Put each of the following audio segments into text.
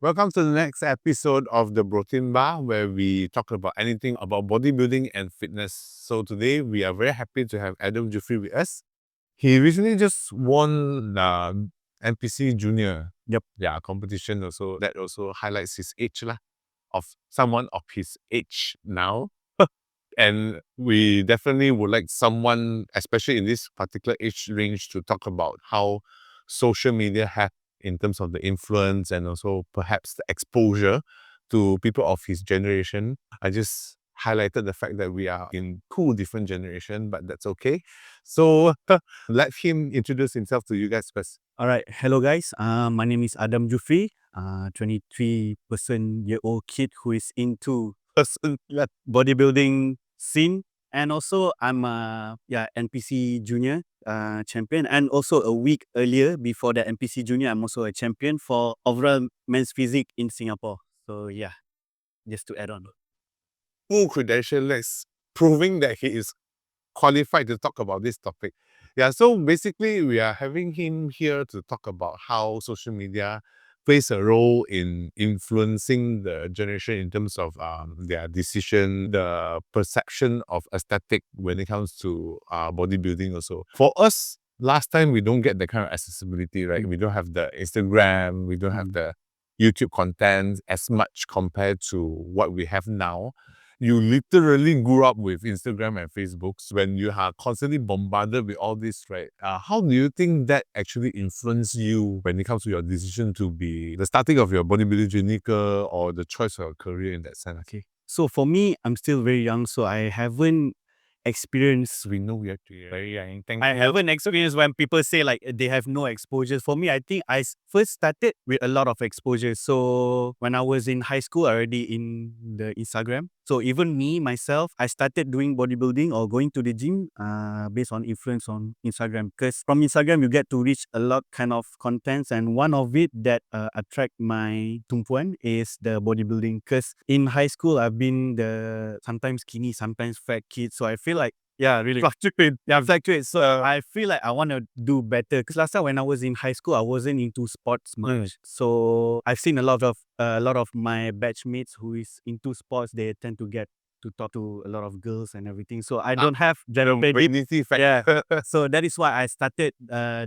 Welcome to the next episode of the Brotein Bar, where we talk about anything about bodybuilding and fitness. So today we are very happy to have Adam Jeffrey with us. He recently just won the NPC Junior competition also. That also highlights his age of someone of his age now. And we definitely would like someone, especially in this particular age range, to talk about how social media have in terms of the influence and also perhaps the exposure to people of his generation. I just highlighted the fact that we are in two different generations, but that's okay. So let him introduce himself to you guys first. All right, hello guys. My name is Adam Jufri, 23-year-old kid who is into bodybuilding scene, and also I'm a NPC Junior champion, and also a week earlier before the NPC Junior, I'm also a champion for overall men's physique in Singapore. So yeah, just to add on. Full credentials proving that he is qualified to talk about this topic. Yeah, so basically we are having him here to talk about how social media plays a role in influencing the generation in terms of their decision, the perception of aesthetic when it comes to bodybuilding also. For us, last time we don't get that kind of accessibility, right? We don't have the Instagram, we don't have the YouTube content as much compared to what we have now. You literally grew up with Instagram and Facebook when you are constantly bombarded with all this, right? How do you think that actually influenced you when it comes to your decision to be the starting of your bodybuilding journey or the choice of your career in that sense? Okay. So for me, I'm still very young, so I haven't experienced. We know we are very young. I haven't experienced when people say like they have no exposure. For me, I think first started with a lot of exposure. So when I was in high school, already in the Instagram. So even me, myself, I started doing bodybuilding or going to the gym based on influence on Instagram. Because from Instagram, you get to reach a lot kind of contents. And one of it that attract my tumpuan is the bodybuilding. Because in high school, I've been the sometimes skinny, sometimes fat kid. So I feel like really fluctuate. Yeah, fluctuate. So I feel like I want to do better. Because last time when I was in high school, I wasn't into sports much. So I've seen a lot of my batchmates who is into sports. They tend to get to talk to a lot of girls and everything. So I don't have that vanity factor. yeah. So that is why I started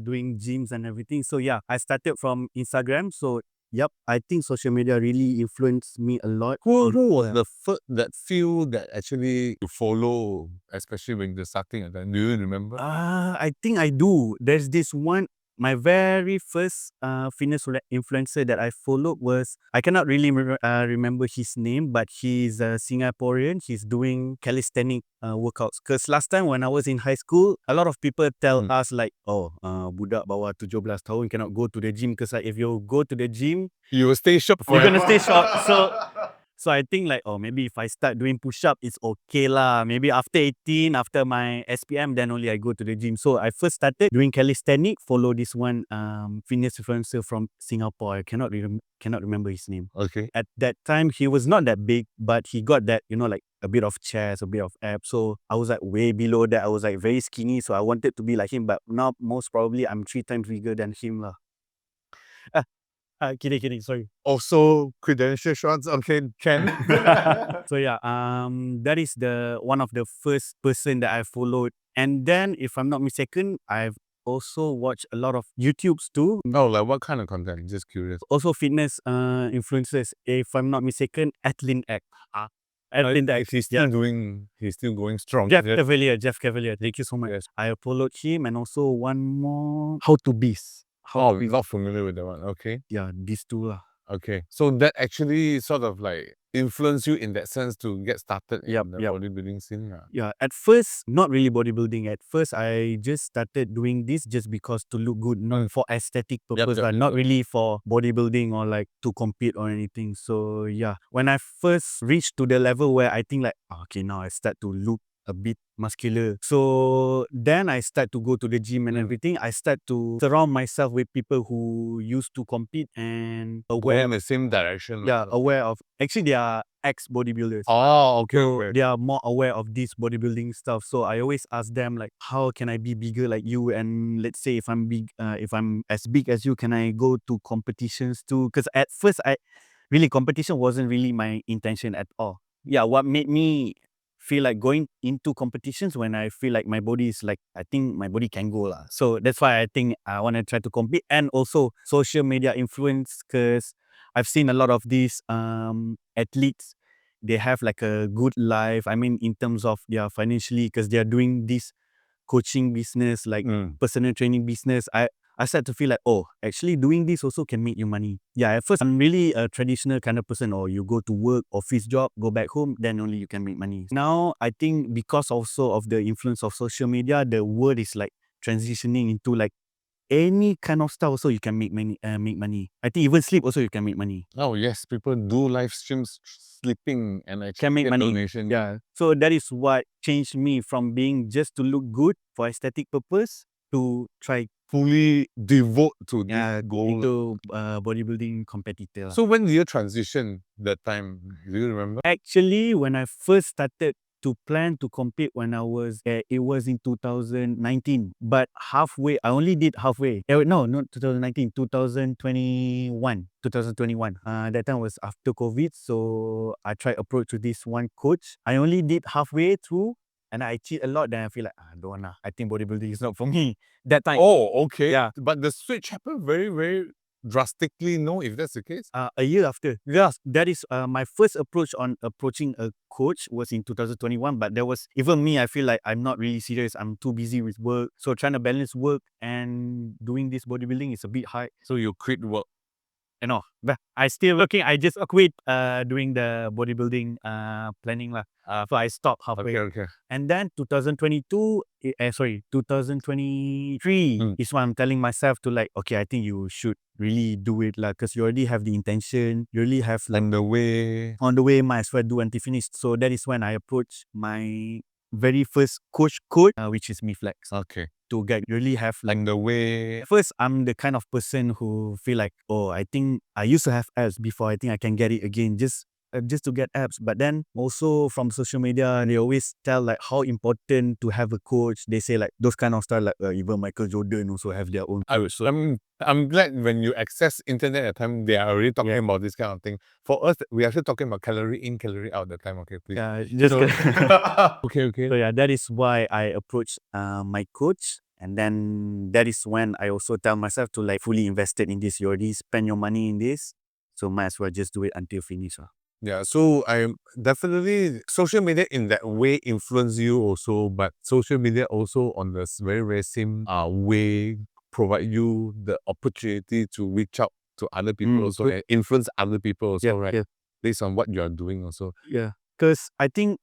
doing gyms and everything. So yeah, I started from Instagram. So yep, I think social media really influenced me a lot. Who was the first that few that actually you follow, especially when you're starting at that? Do you remember? I think I do. There's this one. My very first fitness influencer that I followed was, I cannot really remember his name, but he's a Singaporean. He's doing calisthenic workouts. Because last time when I was in high school, a lot of people tell us like, oh, budak bawah 17 tahun cannot go to the gym. Because like, if you go to the gym, You will stay short you're forever. gonna stay short. So I think like, oh, maybe if I start doing push-up, it's okay lah. Maybe after 18, after my SPM, then only I go to the gym. So I first started doing calisthenic, follow this one fitness influencer from Singapore. I cannot remember his name. Okay. At that time, he was not that big, but he got that, like a bit of chest, a bit of abs. So I was like way below that. I was like very skinny. So I wanted to be like him, but now most probably I'm 3 times bigger than him lah. Kidding, sorry. Also, credential shots. Okay, Ken. So yeah, that is the one of the first person that I followed. And then, if I'm not mistaken, I've also watched a lot of YouTubes too. Oh, like what kind of content? Just curious. Also fitness influencers. If I'm not mistaken, Atlin X. Atlin X. He's still going strong. Jeff Cavalier. Thank you so much. Yes. I followed him, and also one more, How to Beast. Oh, we're not familiar with that one. Okay. Yeah, these two lah. Okay. So that actually sort of like influenced you in that sense to get started in the bodybuilding scene. Yeah, at first, not really bodybuilding. At first, I just started doing this just because to look good, not for aesthetic purpose, not really for bodybuilding or like to compete or anything. So yeah, when I first reached to the level where I think like, okay, now I start to look a bit muscular. So then I start to go to the gym and everything. I start to surround myself with people who used to compete and Going in the same direction. aware of, actually they are ex-bodybuilders. Oh, okay. So they are more aware of this bodybuilding stuff. So I always ask them like, how can I be bigger like you? And let's say if I'm big, if I'm as big as you, can I go to competitions too? Because at first really competition wasn't really my intention at all. Yeah, what made me feel like going into competitions when I feel like my body is like, I think my body can go lah. So that's why I think I want to try to compete. And also social media influence, because I've seen a lot of these athletes, they have like a good life. I mean, in terms of their financially, because they are doing this coaching business, like personal training business. I start to feel like, oh, actually doing this also can make you money. Yeah, at first I'm really a traditional kind of person, or you go to work, office job, go back home, then only you can make money. Now, I think because also of the influence of social media, the world is like transitioning into like any kind of stuff also you can make money. I think even sleep also you can make money. Oh yes, people do live streams sleeping and actually Can make get money. donation. Yeah. So that is what changed me from being just to look good for aesthetic purpose to try Fully devote to this goal. into bodybuilding competitor. So when did you transition that time? Do you remember? Actually, when I first started to plan to compete when I was, it was in 2019. But halfway, I only did halfway. No, not 2019, 2021. 2021. That time was after COVID. So I tried approach to this one coach. I only did halfway through and I cheat a lot. Then I feel like, I don't wanna. I think bodybuilding is not for me. That time. Oh, okay. Yeah. But the switch happened very, very drastically, no, if that's the case? A year after. Yes, that is my first approach on approaching a coach was in 2021. But there was, even me, I feel like I'm not really serious. I'm too busy with work. So trying to balance work and doing this bodybuilding is a bit hard. So you quit work. No, but I still working. I just quit doing the bodybuilding planning lah. So I stopped halfway. Okay. And then 2022, 2023 is when I'm telling myself to like, okay, I think you should really do it lah, because you already have the intention. You really have like on the way, might as well do until finished. So that is when I approached my very first coach, which is Miflex. Okay. To get really have like On the way. first, I'm the kind of person who feel like, oh, I think I used to have abs before. I think I can get it again, just to get abs. But then also from social media, they always tell like how important to have a coach. They say like those kind of stuff, like even Michael Jordan also have their own coach. So I'm glad when you access internet at the time, they are already talking about this kind of thing. For us, we are still talking about calorie in, calorie out that time. Okay, please. yeah, just Okay. So yeah, that is why I approached my coach. And then that is when I also tell myself to like fully invested in this. You already spend your money in this, so might as well just do it until finish. Yeah, so I'm definitely social media in that way influence you also, but social media also on this very, very same way provide you the opportunity to reach out to other people also and influence other people also, right? Yeah. Based on what you are doing also. Yeah. Because I think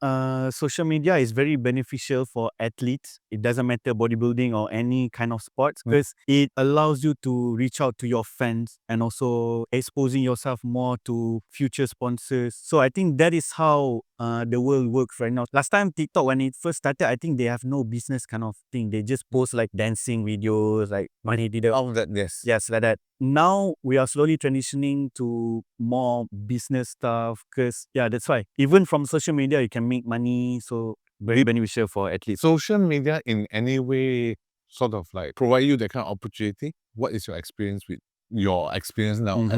social media is very beneficial for athletes. It doesn't matter bodybuilding or any kind of sports, because it allows you to reach out to your fans and also exposing yourself more to future sponsors. So I think that is how the world works right now. Last time TikTok, when it first started, I think they have no business kind of thing. They just post like dancing videos, like money did All that, yes. yes, like that. Now we are slowly transitioning to more business stuff, because that's why even from social media you can make money. So very beneficial for athletes. Social media in any way sort of like provide you that kind of opportunity. What is your experience now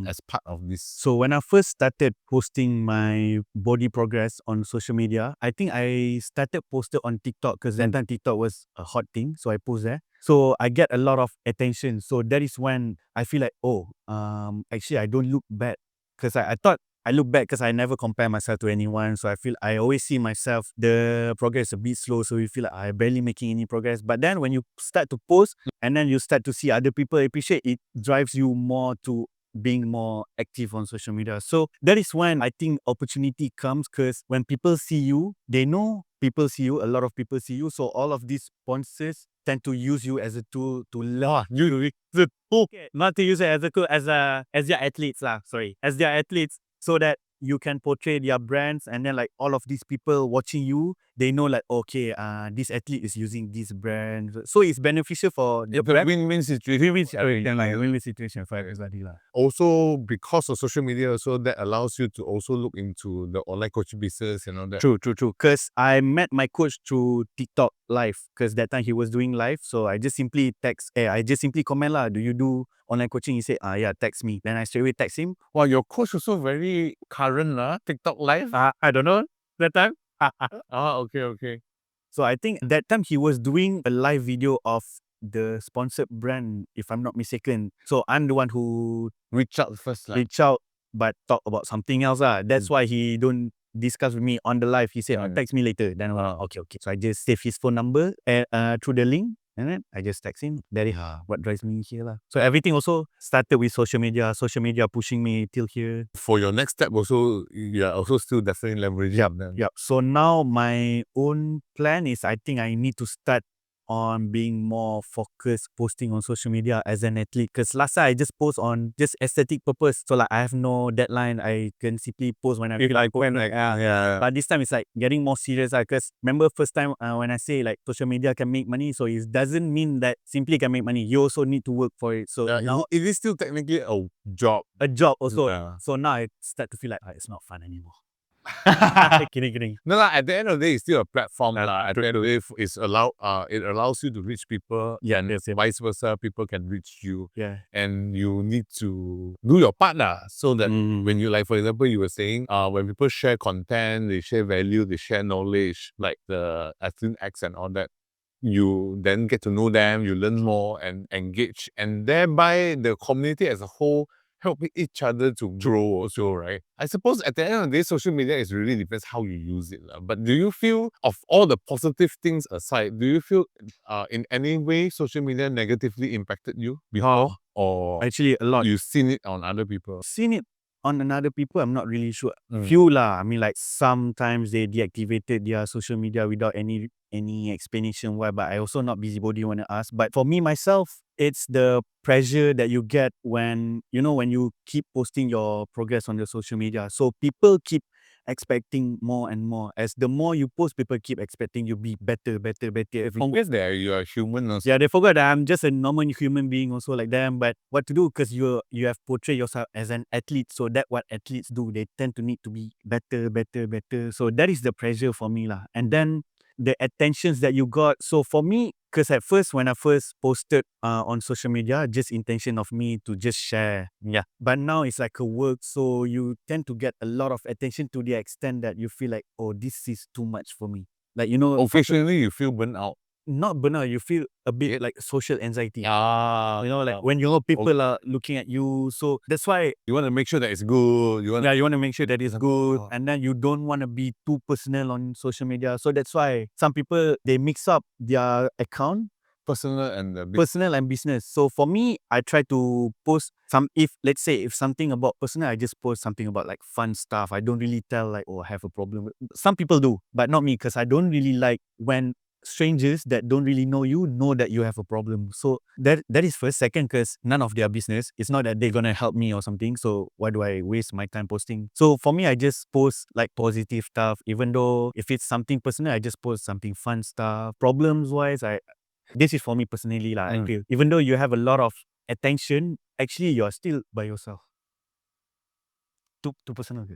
as part of this? So when I first started posting my body progress on social media, I think I started posted on TikTok, because that time TikTok was a hot thing. So I post there. So I get a lot of attention. So that is when I feel like, actually I don't look bad, because I thought I look bad because I never compare myself to anyone. So I feel I always see myself, the progress is a bit slow. So you feel like I'm barely making any progress. But then when you start to post and then you start to see other people appreciate, it drives you more to being more active on social media. So that is when I think opportunity comes, because when people see you, they know people see you, a lot of people see you. So all of these sponsors tend to use you as a tool to not to use it as a tool, as their athletes as their athletes, so that you can portray their brands. And then like all of these people watching you, they know like, okay, this athlete is using this brand. So it's beneficial for the It's a brand. win-win situation. Win-win situation for everybody lah. Also, because of social media, also that allows you to also look into the online coaching business and all that. True. Because I met my coach through TikTok live. Because that time he was doing live, so I just simply comment lah. Do you do online coaching? He said, yeah, text me. Then I straight away text him. Wow, your coach also very current TikTok live. I don't know that time. Okay. So I think that time he was doing a live video of the sponsored brand, if I'm not mistaken. So I'm the one who Reach out first, reach out but talk about something else. That's why he don't discuss with me on the live. He said, text me later. Then okay. So I just save his phone number through the link. And then I just text him. That is what drives me here lah. So everything also started with social media. Social media pushing me till here. For your next step also, you are also still definitely leveraging them. Yep. So now my own plan is I think I need to start on being more focused posting on social media as an athlete. Because last time I just post on just aesthetic purpose. So like I have no deadline. I can simply post when I feel like when Yeah. But this time it's like getting more serious. Because remember first time when I say like social media can make money, so it doesn't mean that simply can make money. You also need to work for it. So now it is still technically a job. a job also. Yeah. So now I start to feel like it's not fun anymore. Kidding. No, at the end of the day, it's still a platform. At the end of the day, it allows you to reach people. Yeah, Vice versa, people can reach you. Yeah. And you need to do your part so that when you, like, for example, you were saying, when people share content, they share value, they share knowledge, like the Athlete X and all that, you then get to know them, you learn more and engage, and thereby the community as a whole help each other to grow also, right? I suppose at the end of the day, social media is really depends how you use it. But do you feel, of all the positive things aside, do you feel in any way social media negatively impacted you before? Or Actually a lot. you've seen it on other people? Seen it on another people, I'm not really sure. Few lah. I mean like sometimes they deactivated their social media without any explanation why, but I also not busybody want to ask. But for me myself, it's the pressure that you get when you keep posting your progress on your social media. So people keep expecting more and more. As the more you post, people keep expecting you be better every Forget that you are human also. Yeah, they forgot that I'm just a normal human being also like them. But what to do? Because you have portrayed yourself as an athlete. So that what athletes do. They tend to need to be better. So that is the pressure for me lah. And then the attentions that you got. So for me, because at first when I first posted on social media, just intention of me to just share. Yeah. But now it's like a work. So you tend to get a lot of attention to the extent that you feel like, oh, this is too much for me. Like, Occasionally you feel burnt out. Not burnout, you feel a bit like social anxiety. Like when people are looking at you. So that's why you want to make sure that it's good. you want to make sure that it's good. And then you don't want to be too personal on social media. So that's why some people, they mix up their account, personal and business. So for me, I try to post let's say if something about personal, I just post something about like fun stuff. I don't really tell like, oh, I have a problem. Some people do, but not me, because I don't really like when strangers that don't really know you know that you have a problem. So that is first. Second, because none of their business. It's not that they're gonna help me or something. So why do I waste my time posting? So for me, I just post like positive stuff. Even though if it's something personal, I just post something fun stuff. Problems wise, this is for me personally lah. I feel even though you have a lot of attention, actually you're still by yourself. Too personal.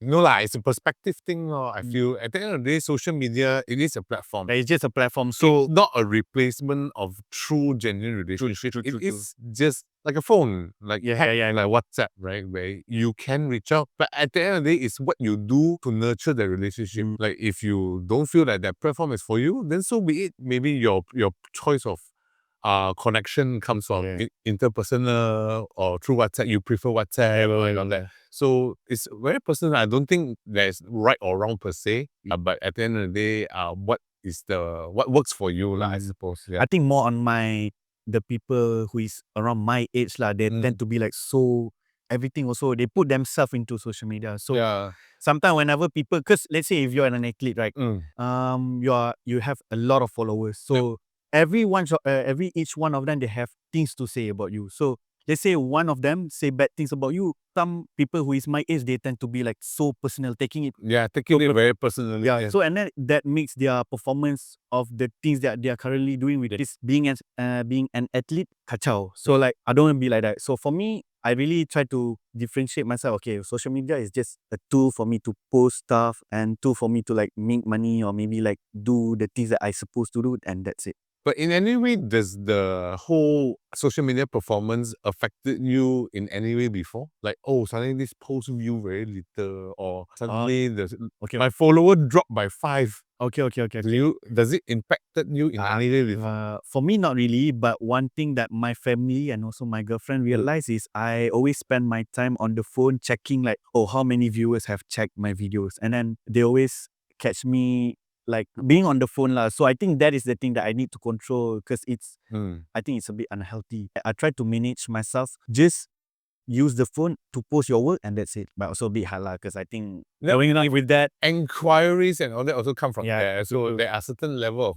No lah, it's a perspective thing. I feel at the end of the day, social media, it is a platform. It's just a platform. So So it's not a replacement of true genuine relationship. It is just like a phone, like Yeah, like WhatsApp, right? Where you can reach out. But at the end of the day, it's what you do to nurture the relationship. Like if you don't feel that platform is for you, then so be it. Maybe your choice of connection comes from interpersonal or through WhatsApp. You prefer WhatsApp and all that. So it's very personal. I don't think there's right or wrong per se. But at the end of the day, what works for you, I suppose. Yeah. I think more on the people who is around my age lah, they tend to be like so everything also, they put themselves into social media. So sometimes whenever people, because let's say if you're an athlete, right, you have a lot of followers. So each one of them, they have things to say about you. So let's say one of them say bad things about you, some people who is my age, they tend to be like so personal, taking it. Yeah, taking it very personally. Yeah. So and then that makes their performance of the things that they are currently doing with this being an athlete kacau. So like I don't want to be like that. So for me, I really try to differentiate myself. Okay, social media is just a tool for me to post stuff and tool for me to like make money or maybe like do the things that I supposed to do, and that's it. But in any way, does the whole social media performance affected you in any way before? Like, oh, suddenly this post view very little, or suddenly Okay. my follower dropped by 5. Okay. Does it impacted you in any way before? For me, not really. But one thing that my family and also my girlfriend realize is I always spend my time on the phone checking like, oh, how many viewers have checked my videos, and then they always catch me like being on the phone lah. So I think that is the thing that I need to control because I think it's a bit unhealthy. I try to manage myself. Just use the phone to post your work and that's it. But also a bit hard lah because I think going on with that. Enquiries and all that also come from Yeah, there. So true. there are certain level of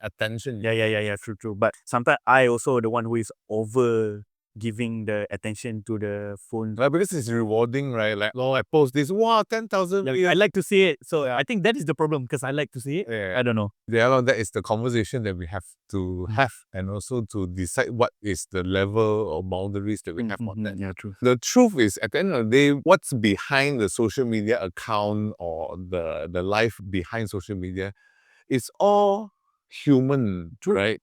attention. Yeah, true. But sometimes I also the one who is over giving the attention to the phone. Like, because it's rewarding, right? Like, oh, I post this, wow, 10,000 I like to see it. So I think that is the problem because I like to see it. Yeah. I don't know. Yeah, that is the conversation that we have to have, and also to decide what is the level or boundaries that we have on that. Yeah, true. The truth is, at the end of the day, what's behind the social media account or the life behind social media, it's all human, right?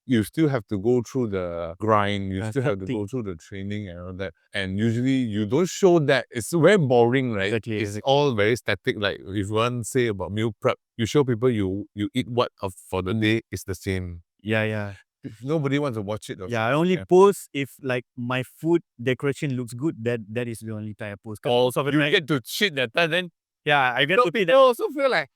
You still have to go through the grind, you still have to go through the training and all that. And usually you don't show that. It's very boring, right? Exactly. It's all very static. Like if one say about meal prep, you show people you eat what for the day, it's the same. Yeah. Nobody wants to watch it. Yeah, I only post if like my food decoration looks good. That is the only time I post. Also, you get to cheat that time, then Yeah, I get to see they that. also feel like,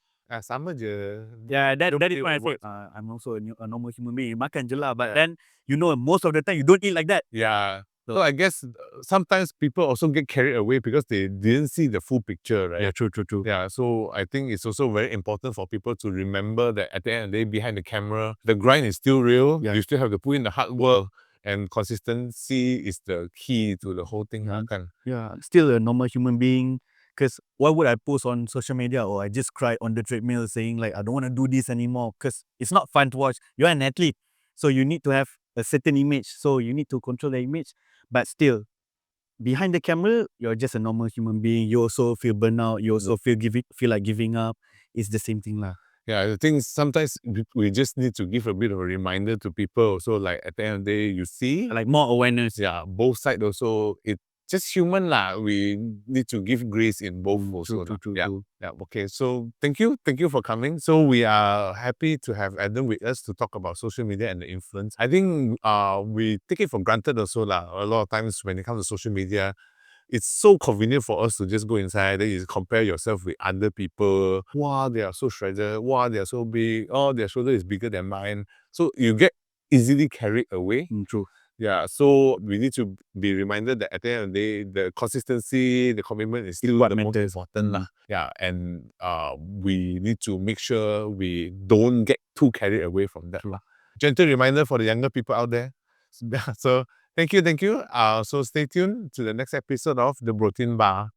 sama je. Yeah, that is why I say I'm also a normal human being. Makan je lah. But then most of the time you don't eat like that. Yeah. So I guess sometimes people also get carried away because they didn't see the full picture, right? Yeah, true. Yeah, so I think it's also very important for people to remember that at the end of the day, behind the camera, the grind is still real. Yeah. You still have to put in the hard work, and consistency is the key to the whole thing. Yeah, still a normal human being. Because why would I post on social media or I just cried on the treadmill saying like I don't want to do this anymore because it's not fun to watch. You're an athlete, so you need to have a certain image. So you need to control the image. But still, behind the camera, you're just a normal human being. You also feel burnout. You also feel like giving up. It's the same thing lah. Yeah, the thing is sometimes we just need to give a bit of a reminder to people also, like at the end of the day, you see, Like more awareness. yeah, both sides also. It's just human lah. We need to give grace in both also. True. Yeah. Okay. So thank you for coming. So we are happy to have Adam with us to talk about social media and the influence. I think we take it for granted also lah. A lot of times when it comes to social media, it's so convenient for us to just go inside, then you compare yourself with other people. Wow, they are so shredded. Wow, they are so big. Oh, their shoulder is bigger than mine. So you get easily carried away. True. Yeah, so we need to be reminded that at the end of the day, the consistency, the commitment is still What the most matters. important lah. Yeah, and we need to make sure we don't get too carried away from that. Gentle reminder for the younger people out there. So thank you. So stay tuned to the next episode of the Brotein Bar.